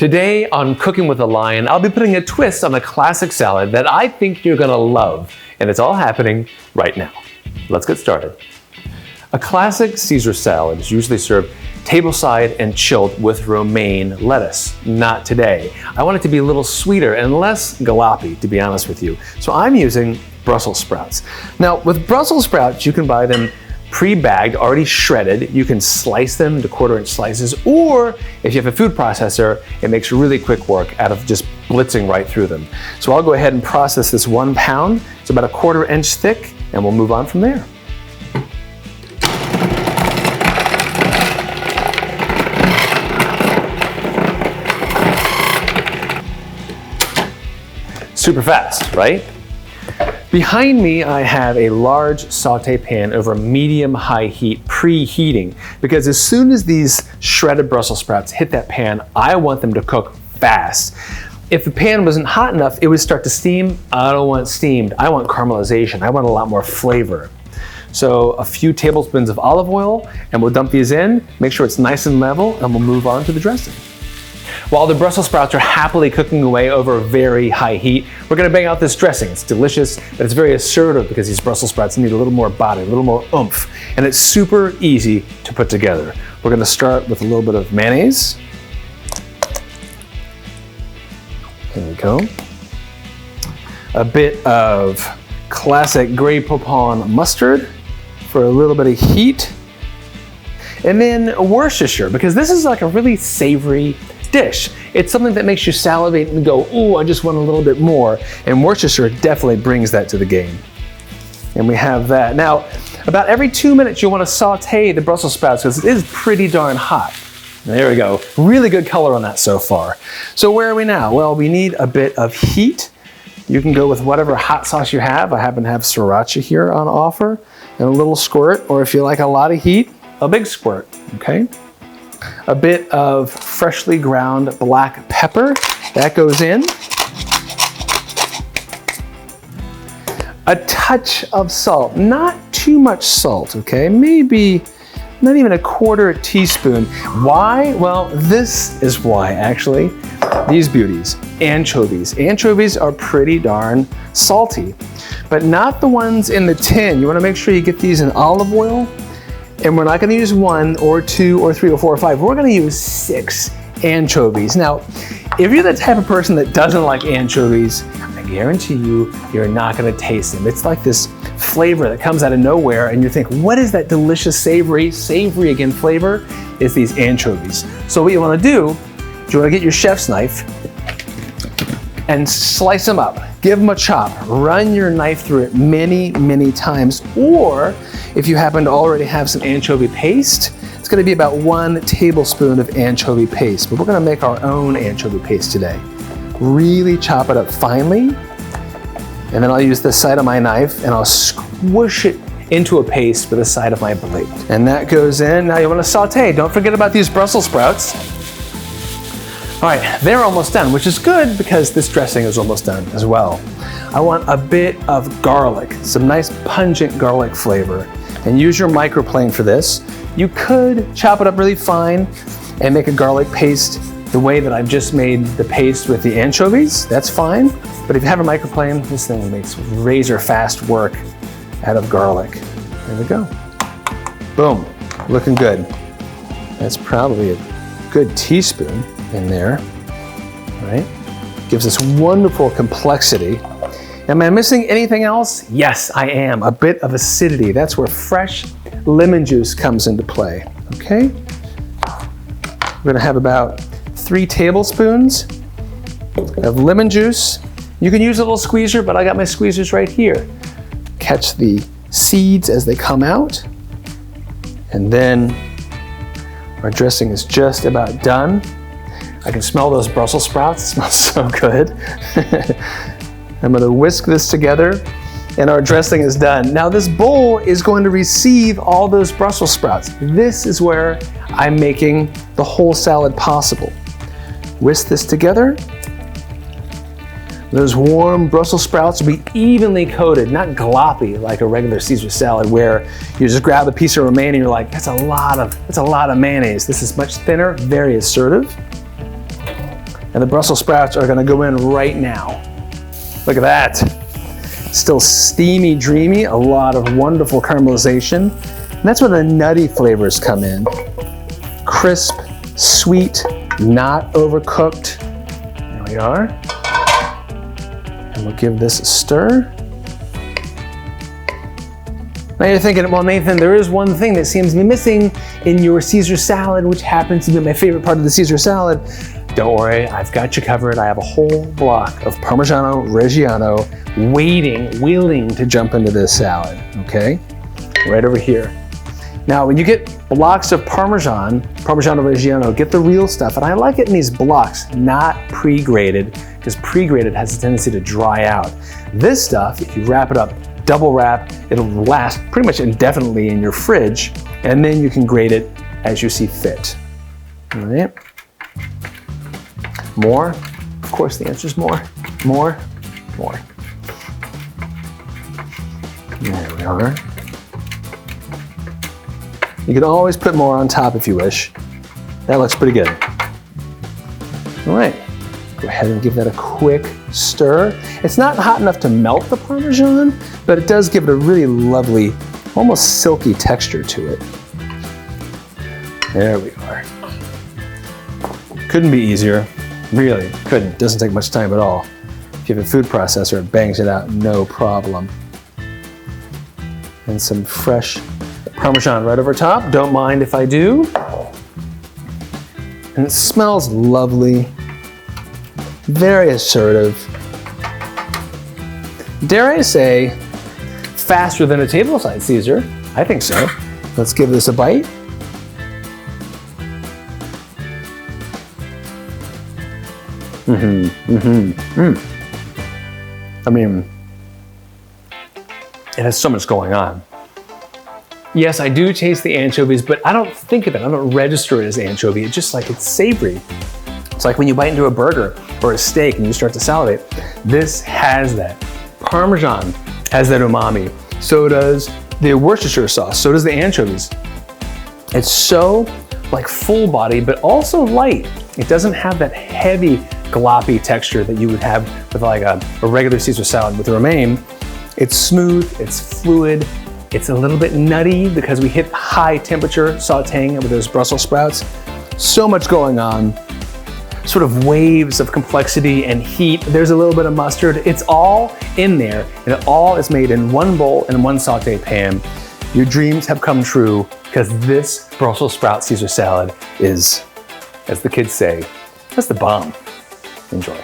Today on Cooking with a Lion, I'll be putting a twist on a classic salad that I think you're gonna love, and it's all happening right now. Let's get started. A classic Caesar salad is usually served tableside and chilled with romaine lettuce. Not today. I want it to be a little sweeter and less jalapy, to be honest with you. So I'm using Brussels sprouts. Now, with Brussels sprouts, you can buy them pre-bagged, already shredded. You can slice them into quarter-inch slices, or if you have a food processor, it makes really quick work out of just blitzing right through them. So I'll go ahead and process this 1 pound. It's about a quarter-inch thick, and we'll move on from there. Super fast, right? Behind me, I have a large saute pan over medium-high heat, preheating, because as soon as these shredded Brussels sprouts hit that pan, I want them to cook fast. If the pan wasn't hot enough, it would start to steam. I don't want steamed. I want caramelization. I want a lot more flavor. So a few tablespoons of olive oil, and we'll dump these in, make sure it's nice and level, and we'll move on to the dressing. While the Brussels sprouts are happily cooking away over very high heat, we're gonna bang out this dressing. It's delicious, but it's very assertive because these Brussels sprouts need a little more body, a little more oomph, and it's super easy to put together. We're gonna start with a little bit of mayonnaise. There we go. A bit of classic Grey Poupon mustard for a little bit of heat. And then Worcestershire, because this is like a really savory dish. It's something that makes you salivate and go, ooh, I just want a little bit more. And Worcestershire definitely brings that to the game. And we have that. Now, about every 2 minutes, you want to saute the Brussels sprouts because it is pretty darn hot. There we go. Really good color on that so far. So where are we now? Well, we need a bit of heat. You can go with whatever hot sauce you have. I happen to have sriracha here on offer, and a little squirt, or if you like a lot of heat, a big squirt, okay? A bit of freshly ground black pepper, that goes in. A touch of salt, not too much salt, okay? Maybe not even a quarter teaspoon. Why? Well, this is why, actually. These beauties, anchovies. Anchovies are pretty darn salty, but not the ones in the tin. You wanna make sure you get these in olive oil. And we're not gonna use 1 or 2 or 3 or 4 or 5. We're gonna use 6 anchovies. Now, if you're the type of person that doesn't like anchovies, I guarantee you, you're not gonna taste them. It's like this flavor that comes out of nowhere and you think, what is that delicious savory again flavor? It's these anchovies. So what you wanna do is you wanna get your chef's knife and slice them up. Give them a chop. Run your knife through it many, many times. Or if you happen to already have some anchovy paste, it's gonna be about 1 tablespoon of anchovy paste. But we're gonna make our own anchovy paste today. Really chop it up finely. And then I'll use the side of my knife and I'll squish it into a paste with the side of my blade. And that goes in. Now you wanna saute. Don't forget about these Brussels sprouts. All right, they're almost done, which is good because this dressing is almost done as well. I want a bit of garlic, some nice pungent garlic flavor, and use your microplane for this. You could chop it up really fine and make a garlic paste the way that I've just made the paste with the anchovies. That's fine, but if you have a microplane, this thing makes razor fast work out of garlic. There we go. Boom, looking good. That's probably a good teaspoon in there, right? Gives us wonderful complexity. Am I missing anything else? Yes, I am. A bit of acidity. That's where fresh lemon juice comes into play, okay? We're gonna have about 3 tablespoons of lemon juice. You can use a little squeezer, but I got my squeezers right here. Catch the seeds as they come out. And then our dressing is just about done. I can smell those Brussels sprouts. It smells so good. I'm gonna whisk this together and our dressing is done. Now this bowl is going to receive all those Brussels sprouts. This is where I'm making the whole salad possible. Whisk this together. Those warm Brussels sprouts will be evenly coated, not gloppy like a regular Caesar salad where you just grab a piece of romaine and you're like, that's a lot of mayonnaise. This is much thinner, very assertive. And the Brussels sprouts are gonna go in right now. Look at that. Still steamy, dreamy, a lot of wonderful caramelization. And that's where the nutty flavors come in. Crisp, sweet, not overcooked. There we are. And we'll give this a stir. Now you're thinking, well, Nathan, there is one thing that seems to be missing in your Caesar salad, which happens to be my favorite part of the Caesar salad. Don't worry, I've got you covered. I have a whole block of Parmigiano Reggiano waiting to jump into this salad, okay? Right over here. Now, when you get blocks of Parmigiano Reggiano, get the real stuff. And I like it in these blocks, not pre-grated, because pre-grated has a tendency to dry out. This stuff, if you wrap it up, double wrap, it'll last pretty much indefinitely in your fridge, and then you can grate it as you see fit. All right. More? Of course the answer is more. More. There we are. You can always put more on top if you wish. That looks pretty good. All right, go ahead and give that a quick stir. It's not hot enough to melt the Parmesan, but it does give it a really lovely, almost silky texture to it. There we are. Couldn't be easier. Really, couldn't. Doesn't take much time at all. If you have a food processor, it bangs it out, no problem. And some fresh Parmesan right over top. Don't mind if I do. And it smells lovely. Very assertive. Dare I say, faster than a tableside Caesar. I think so. Let's give this a bite. I mean, it has so much going on. Yes, I do taste the anchovies, but I don't think of it. I don't register it as anchovy. It's just like it's savory. It's like when you bite into a burger or a steak and you start to salivate. This has that. Parmesan has that umami. So does the Worcestershire sauce. So does the anchovies. It's so like full body, but also light. It doesn't have that heavy, gloppy texture that you would have with like a regular Caesar salad with romaine. It's smooth, it's fluid, it's a little bit nutty because we hit high temperature sauteing with those Brussels sprouts. So much going on, sort of waves of complexity and heat. There's a little bit of mustard. It's all in there, and it all is made in one bowl and one saute pan. Your dreams have come true because this Brussels sprout Caesar salad is, as the kids say, that's the bomb. Enjoy.